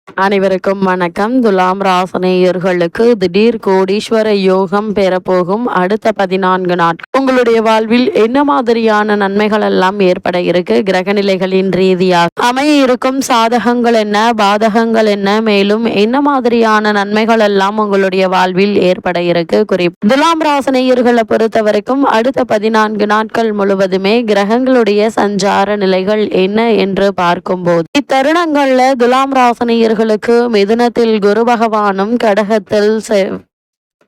அனைவருக்கும் வணக்கம். துலாம் ராசினியர்களுக்கு திடீர் கோடீஸ்வர யோகம் பெறப்போகும் அடுத்த 14 நாட்கள் உங்களுடைய வாழ்வில் என்ன மாதிரியான நன்மைகள் எல்லாம் ஏற்பட இருக்கு, கிரகநிலைகளின் ரீதியாக அமைய இருக்கும் சாதகங்கள் என்ன, பாதகங்கள் என்ன, மேலும் என்ன மாதிரியான நன்மைகள் எல்லாம் உங்களுடைய வாழ்வில் ஏற்பட இருக்கு. குறிப்பு துலாம் ராசினியர்களை பொறுத்த வரைக்கும் அடுத்த 14 நாட்கள் முழுவதுமே கிரகங்களுடைய சஞ்சார நிலைகள் என்ன என்று பார்க்கும்போது இத்தருணங்கள்ல துலாம் ராசினியர்கள் மிதுனத்தில் குரு பகவானும், கடகத்தில்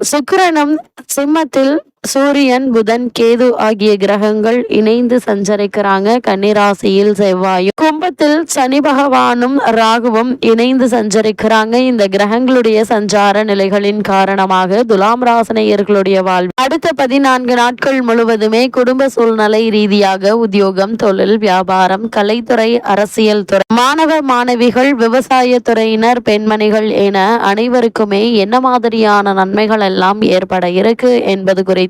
சுக்கிரனும், சிம்மத்தில் சூரியன், புதன், கேது ஆகிய கிரகங்கள் இணைந்து சஞ்சரிக்கிறாங்க. கன்னிராசியில் செவ்வாயும், கும்பத்தில் சனி பகவானும் ராகுவும் இணைந்து சஞ்சரிக்கிறாங்க. இந்த கிரகங்களுடைய சஞ்சார நிலைகளின் காரணமாக துலாம் ராசினியர்களுடைய வாழ்வு அடுத்த 14 நாட்கள் முழுவதுமே குடும்ப சூழ்நிலை ரீதியாக உத்தியோகம், தொழில், வியாபாரம், கலைத்துறை, அரசியல் துறை, மாணவ மாணவிகள், விவசாய துறையினர், பெண்மணிகள் என அனைவருக்குமே என்ன மாதிரியான நன்மைகள் எல்லாம் ஏற்பட இருக்கு என்பது குறித்து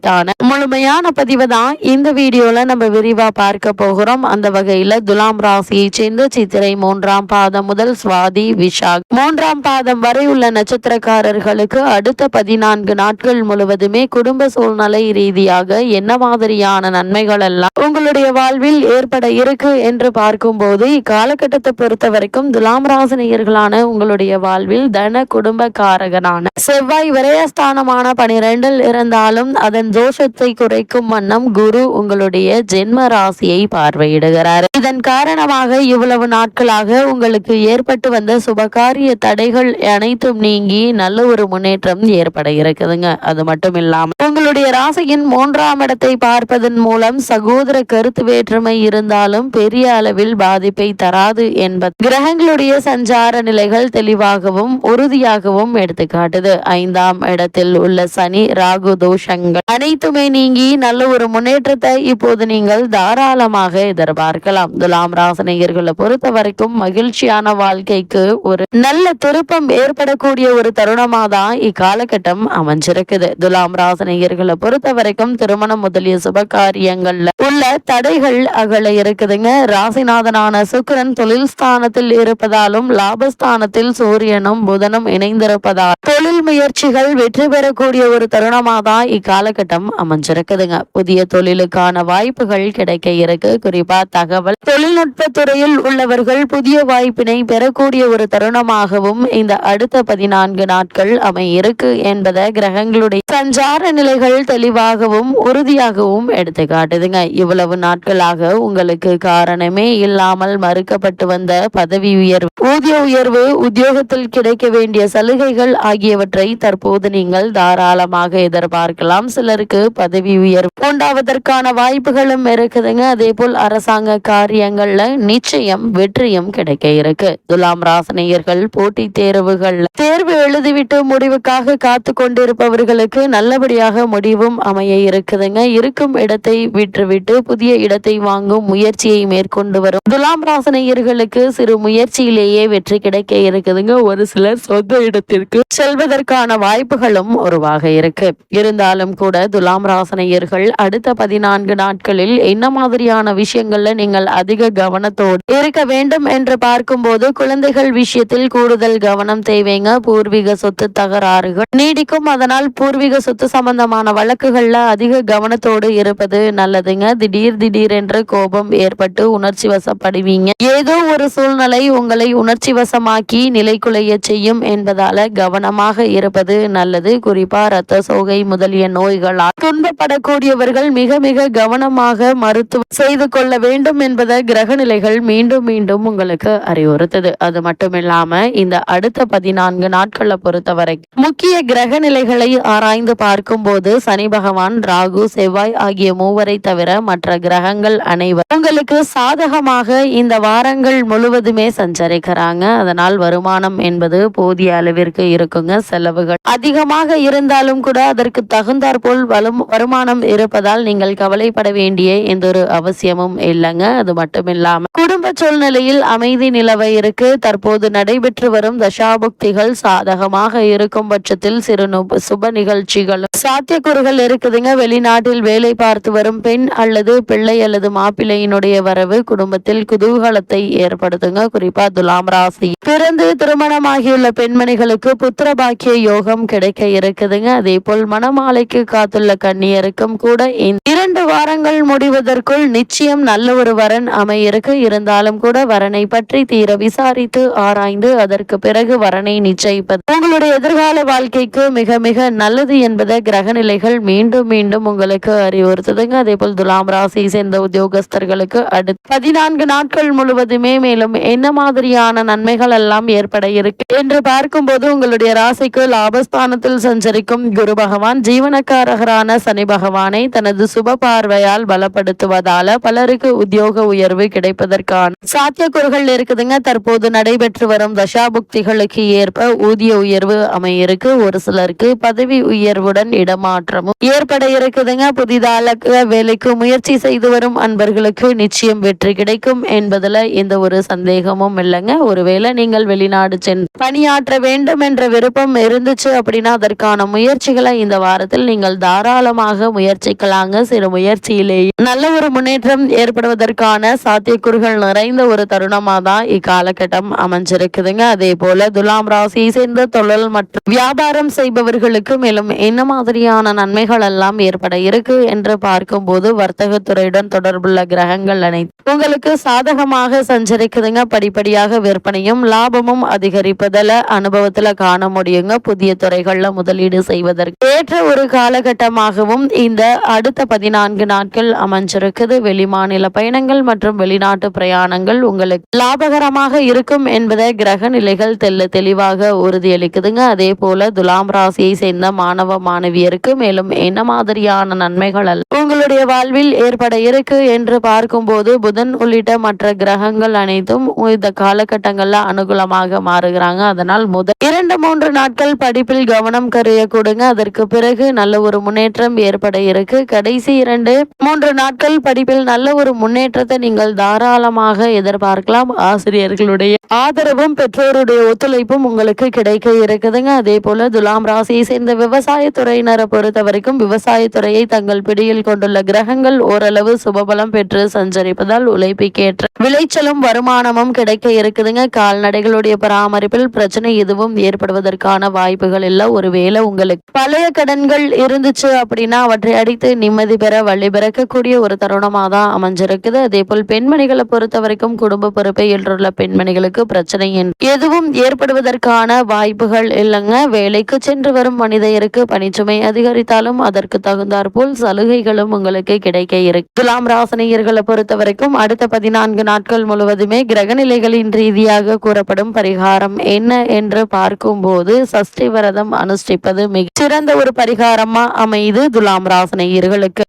முழுமையான பதிவு தான் இந்த வீடியோல நம்ம விரிவா பார்க்க போகிறோம். அந்த வகையில துலாம் ராசியை சேர்ந்த சித்திரை 3ஆம் பாதம் முதல் சுவாதி, விஷாக் 3ஆம் பாதம் வரை உள்ள நட்சத்திரக்காரர்களுக்கு அடுத்த 14 நாட்கள் முழுவதுமே குடும்ப சூழ்நிலை ரீதியாக என்ன மாதிரியான நன்மைகள் எல்லாம் உங்களுடைய வாழ்வில் ஏற்பட இருக்கு என்று பார்க்கும்போது இக்காலகட்டத்தை பொறுத்த வரைக்கும் துலாம் ராசினியர்களான உங்களுடைய வாழ்வில் தன குடும்ப காரகனான செவ்வாய் விரயஸ்தானமான 12 இருந்தாலும் அதன் தோஷத்தை குறைக்கும் வண்ணம் குரு உங்களுடைய ஜென்ம ராசியை பார்வையிடுகிறார். இதன் காரணமாக இவ்வளவு நாட்களாக உங்களுக்கு ஏற்பட்டு வந்த சுபகாரிய தடைகள் அனைத்தும் நீங்கி நல்ல ஒரு முன்னேற்றம் ஏற்பட இருக்குதுங்க. அது மட்டும் இல்லாம உங்களுடைய ராசியின் 3ஆம் இடத்தை பார்ப்பதன் மூலம் சகோதர கருத்து வேற்றுமை இருந்தாலும் பெரிய அளவில் பாதிப்பை தராது என்பது கிரகங்களுடைய சஞ்சார நிலைகள் தெளிவாகவும் உறுதியாகவும் எடுத்துக்காட்டுது. 5ஆம் இடத்தில் உள்ள சனி, ராகு தோஷங்கள் அனைத்துமே நீங்கி நல்ல ஒரு முன்னேற்றத்தை இப்போது நீங்கள் தாராளமாக எதிர்பார்க்கலாம். துலாம் ராசினியர்களை பொறுத்த வரைக்கும் மகிழ்ச்சியான வாழ்க்கைக்கு ஒரு நல்ல திருப்பம் ஏற்படக்கூடிய ஒரு தருணமா தான் இக்காலகட்டம் அமைஞ்சிருக்குது. துலாம் ராசினியர்களை பொறுத்த வரைக்கும் திருமணம் முதலிய சுப காரியங்கள்ல உள்ள தடைகள் அகல இருக்குதுங்க. ராசிநாதனான சுக்கிரன் தொழில் ஸ்தானத்தில் இருப்பதாலும் லாபஸ்தானத்தில் சூரியனும் புதனும் இணைந்திருப்பதால் தொழில் முயற்சிகள் வெற்றி பெறக்கூடிய ஒரு தருணமா தான் இக்காலகட்டம் அமைஞ்சிருக்குதுங்க. புதிய தொழிலுக்கான வாய்ப்புகள் கிடைக்க இருக்கு. குறிப்பா தகவல் தொழில்நுட்ப துறையில் உள்ளவர்கள் புதிய வாய்ப்பினை பெறக்கூடிய ஒரு தருணமாகவும் இந்த அடுத்த 14 நாட்கள் அமையிருக்கு என்பதை கிரகங்களுடைய சஞ்சார நிலைகள் தெளிவாகவும் உறுதியாகவும் எடுத்து காட்டுதுங்க. இவ்வளவு நாட்களாக உங்களுக்கு காரணமே இல்லாமல் மறுக்கப்பட்டு வந்த பதவி உயர்வு, ஊதிய உயர்வு, உத்தியோகத்தில் கிடைக்க வேண்டிய சலுகைகள் ஆகியவற்றை தற்போது நீங்கள் தாராளமாக எதிர்பார்க்கலாம். சிலருக்கு பதவி உயர்வு உண்டாவதற்கான வாய்ப்புகளும் இருக்குதுங்க. அதே போல் அரசாங்க காரியங்கள்ல நிச்சயம் வெற்றியும் கிடைக்க இருக்கு. துலாம் ராசினியர்கள் போட்டி தேர்வு எழுதிவிட்டு முடிவுக்காக காத்து கொண்டிருப்பவர்களுக்கு நல்லபடியாக முடிவும் அமைய இருக்குதுங்க. இருக்கும் இடத்தை விட்டுவிட்டு புதிய இடத்தை வாங்கும் முயற்சியை மேற்கொண்டு வரும் துலாம் ராசினியர்களுக்கு சிறு முயற்சியிலேயே வெற்றி கிடைக்க இருக்குதுங்க. ஒரு சிலர் சொந்த இடத்திற்கு செல்வதற்கான வாய்ப்புகளும் உருவாக இருக்கு. இருந்தாலும் கூட துலாம் ராசினியர்கள் அடுத்த 14 நாட்களில் என்ன மாதிரியான விஷயங்கள்ல நீங்கள் அதிக கவனத்தோடு இருக்க வேண்டும் என்று பார்க்கும்போது குழந்தைகள் விஷயத்தில் கூடுதல் கவனம் தேவைங்க. பூர்வீக சொத்து தகராறுகள் நீடிக்கும். அதனால் பூர்வீக சொத்து சம்பந்தமான வழக்குகள்ல அதிக கவனத்தோடு இருப்பது நல்லதுங்க. திடீர் என்று கோபம் ஏற்பட்டு உணர்ச்சி வசப்படுவீங்க. ஏதோ ஒரு சூழ்நிலை உங்களை உணர்ச்சி வசமாக்கி நிலைக்குலைய செய்யும் என்பதால கவனமாக இருப்பது நல்லது. குறிப்பா இரத்த சோகை முதலிய நோய்களால் துன்பப்படக்கூடியவர்கள் மிக மிக கவனமாக மருத்துவம் செய்து கொள்ள வேண்டும் என்பதை கிரக நிலைகள் மீண்டும் மீண்டும் உங்களுக்கு அறிவுறுத்தது. அது மட்டும் இல்லாம இந்த அடுத்த 14 நாட்களை பொறுத்தவரை முக்கிய கிரக நிலைகளை ஆராய்ந்து பார்க்கும் போது சனி பகவான், ராகு, செவ்வாய் ஆகிய மூவரை தவிர மற்ற கிரகங்கள் அனைவரும் உங்களுக்கு சாதகமாக இந்த வாரங்கள் முழுவதுமே சஞ்சரிக்கிறாங்க. அதனால் வருமானம் என்பது போதிய அளவிற்கு இருக்குங்க. செலவுகள் அதிகமாக இருந்தாலும் கூட அதற்கு தகுந்தாற்போல் அதேபோல் வருமானம் இருப்பதால் நீங்கள் கவலைப்பட வேண்டிய எந்த ஒரு அவசியமும் இல்லைங்க. அது மட்டும் இல்லாம குடும்ப சூழ்நிலையில் அமைதி நிலவ இருக்கு. தற்போது நடைபெற்று வரும் தசாபுக்திகள் சாதகமாக இருக்கும் பட்சத்தில் சிறு சுப நிகழ்ச்சிகள் சாத்தியக்கூறுகள் இருக்குதுங்க. வெளிநாட்டில் வேலை பார்த்து வரும் பெண் அல்லது பிள்ளை அல்லது மாப்பிள்ளையினுடைய வரவு குடும்பத்தில் குதூகலத்தை ஏற்படுத்துங்க. குறிப்பா துலாம் ராசி பிறந்து திருமணமாகியுள்ள பெண்மணிகளுக்கு புத்திர பாக்கிய யோகம் கிடைக்க இருக்குதுங்க. அதே போல் மணமாலைக்கு காத்துள்ள கன்னியருக்கும் கூட 2 வாரங்கள் முடிவதற்குள் நிச்சயம் நல்ல ஒரு வரன் அமையிருக்கு. இருந்தாலும் கூட வரனை பற்றி தீர விசாரித்து ஆராய்ந்து அதற்கு பிறகு வரனை நிச்சயிப்பது உங்களுடைய எதிர்கால வாழ்க்கைக்கு மிக மிக நல்லது என்பதை கிரக நிலைகள் மீண்டும் மீண்டும் உங்களுக்கு அறிவுறுத்துதுங்க. அதே போல் துலாம் ராசி சேர்ந்த உத்தியோகஸ்தர்களுக்கு அடுத்த 14 நாட்கள் முழுவதுமே மேலும் என்ன மாதிரியான நன்மைகள் எல்லாம் ஏற்பட இருக்கு என்று பார்க்கும்போது உங்களுடைய ராசிக்கு லாபஸ்தானத்தில் சஞ்சரிக்கும் குரு பகவான் ஜீவனக்காரகரான சனி பகவானை தனது சுப பார்வையால் பலப்படுத்துவதால பலருக்கு உத்தியோக உயர்வு கிடைப்பதற்கான சாத்தியக்கூறுகள் இருக்குதுங்க. தற்போது நடைபெற்று வரும் தசாபுக்திகளுக்கு ஏற்ப ஊதிய உயர்வு அமையிருக்கு. ஒரு சிலருக்கு பதவி உயர்வுடன் இடமாற்றமும் ஏற்பட இருக்குதுங்க. புதிதாக வேலைக்கு முயற்சி செய்து வரும் அன்பர்களுக்கு நிச்சயம் வெற்றி கிடைக்கும் என்பதுல எந்த ஒரு சந்தேகமும் இல்லைங்க. ஒருவேளை நீங்கள் வெளிநாடு சென்று பணியாற்ற வேண்டும் என்ற விருப்பம் இருந்துச்சு அப்படின்னா அதற்கான முயற்சிகளை இந்த வாரத்தில் நீங்கள் தாராளமாக முயற்சிக்கலாங்க. சிறு முயற்சியிலேயே நல்ல ஒரு முன்னேற்றம் ஏற்படுவதற்கான சாத்தியக்கூறுகள் நிறைந்த ஒரு தருணமா தான் இக்காலகட்டம் அமைஞ்சிருக்குதுங்க. அதே போல துலாம் ராசியை சேர்ந்த தொழில் மற்றும் வியாபாரம் செய்பவர்களுக்கு மேலும் என்ன மாதிரியான நன்மைகள் எல்லாம் ஏற்பட இருக்கு என்று பார்க்கும்போது வர்த்தகத்துறையுடன் தொடர்புள்ள கிரகங்கள் அனைத்து உங்களுக்கு சாதகமாக சஞ்சரிக்குதுங்க. படிப்படியாக விற்பனையும் லாபமும் அதிகரிப்பதில் அனுபவத்துல காண முடியுங்க. புதிய துறைகள்ல முதலீடு செய்வதற்கு ஏற்ற ஒரு காலகட்டமாகவும் இந்த அடுத்த 14 நாட்கள் அமைஞ்சிருக்குது. வெளிமாநில பயணங்கள் மற்றும் வெளிநாட்டு பிரயாணங்கள் உங்களுக்கு லாபகரமாக இருக்கும் என்பதை கிரக நிலைகள் தெளிவாக உறுதியளிக்குதுங்க. அதே போல துலாம் ராசியை சேர்ந்த மாணவ மாணவியருக்கு மேலும் என்ன மாதிரியான நன்மைகள் உங்களுடைய வாழ்வில் ஏற்பட இருக்கு என்று பார்க்கும்போது புதன் உள்ளிட்ட மற்ற கிரகங்கள் அனைத்தும் இந்த காலகட்டங்கள்ல அனுகூலமாக மாறுகிறாங்க. அதனால் முதல் 2-3 நாட்கள் படிப்பில் கவனம் கருய கொடுங்க. அதற்கு பிறகு நல்ல ஒரு முன்னேற்றம் ஏற்பட இருக்கு. கடைசி 2-3 நாட்கள் படிப்பில் நல்ல ஒரு முன்னேற்றத்தை நீங்கள் தாராளமாக எதிர்பார்க்கலாம். ஆசிரியர்களுடைய ஆதரவும் பெற்றோருடைய ஒத்துழைப்பும் உங்களுக்கு கிடைக்க இருக்குதுங்க. அதே போல துலாம் ராசியை சேர்ந்த விவசாய துறையினரை பொறுத்த வரைக்கும் விவசாயத்துறையை தங்கள் பிடியில் கொண்டுள்ள கிரகங்கள் ஓரளவு சுபபலம் பெற்று சஞ்சரிப்பதால் உழைப்புக்கேற்ற விளைச்சலும் வருமானமும் கிடைக்க இருக்குதுங்க. கால்நடைகளுடைய பராமரிப்பில் பிரச்சனை எதுவும் ஏற்படுவதற்கான வாய்ப்புகள் இல்லை. ஒருவேளை உங்களுக்கு பழைய கடன்கள் இருந்துச்சு அப்படின்னா அவற்றை அடித்து நிம்மதி பெற வழி பிறக்கக்கூடிய ஒரு தருணமாக தான் அமைஞ்சிருக்குது. அதே போல் பெண்மணிகளை பொறுத்த வரைக்கும் குடும்ப பொறுப்பை ஏற்றுள்ள பெண்மணிகளுக்கு பிரச்சனை எதுவும் ஏற்படுவதற்கான வாய்ப்புகள் இல்லைங்க. வேலைக்கு சென்று வரும் மனிதருக்கு பணிச்சுமை அதிகரித்தாலும் அதற்கு தகுந்தாற் போல் சலுகைகளும் உங்களுக்கு கிடைக்க இருக்கு. துலாம் ராசினியர்களை பொறுத்த வரைக்கும் அடுத்த 14 நாட்கள் முழுவதுமே கிரகநிலைகளின் ரீதியாக கூறப்படும் பரிகாரம் என்ன என்று பார்க்கும்போது சஷ்டி விரதம் அனுஷ்டிப்பது மிக சிறந்த ஒரு பரிகாரமா அமைது துலாம் ராசினியர்களுக்கு.